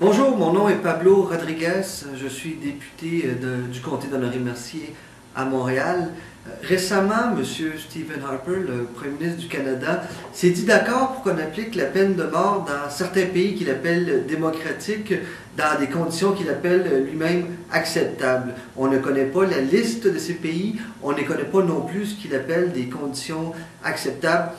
Bonjour, mon nom est Pablo Rodriguez, je suis député du comté d'Honoré-Mercier à Montréal. Récemment, M. Stephen Harper, le Premier ministre du Canada, s'est dit d'accord pour qu'on applique la peine de mort dans certains pays qu'il appelle démocratiques, dans des conditions qu'il appelle lui-même acceptables. On ne connaît pas la liste de ces pays, on ne connaît pas non plus ce qu'il appelle des conditions acceptables.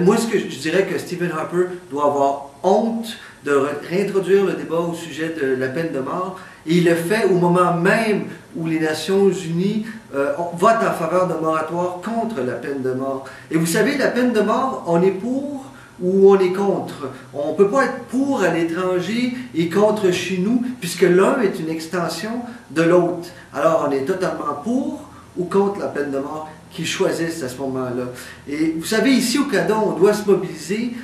Moi, je dirais que Stephen Harper doit avoir honte de réintroduire le débat au sujet de la peine de mort. Et il le fait au moment même où les Nations Unies votent en faveur d'un moratoire contre la peine de mort. Et vous savez, la peine de mort, on est pour ou on est contre. On ne peut pas être pour à l'étranger et contre chez nous, puisque l'un est une extension de l'autre. Alors, on est totalement pour ou contre la peine de mort qu'ils choisissent à ce moment-là. Et vous savez, ici au Canada, on doit se mobiliser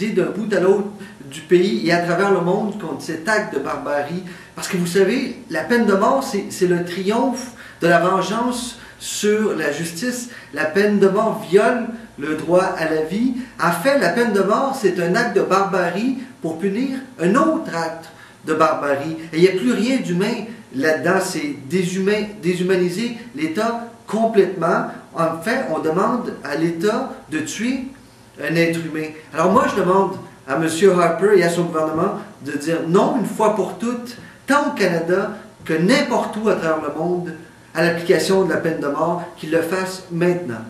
d'un bout à l'autre du pays et à travers le monde contre cet acte de barbarie. Parce que vous savez, la peine de mort, c'est le triomphe de la vengeance sur la justice. La peine de mort viole le droit à la vie. En fait, la peine de mort, c'est un acte de barbarie pour punir un autre acte de barbarie. Et il n'y a plus rien d'humain là-dedans. C'est déshumaniser l'État complètement. En fait, on demande à l'État de tuer un être humain. Alors moi, je demande à M. Harper et à son gouvernement de dire non une fois pour toutes, tant au Canada que n'importe où à travers le monde, à l'application de la peine de mort, qu'ils le fassent maintenant.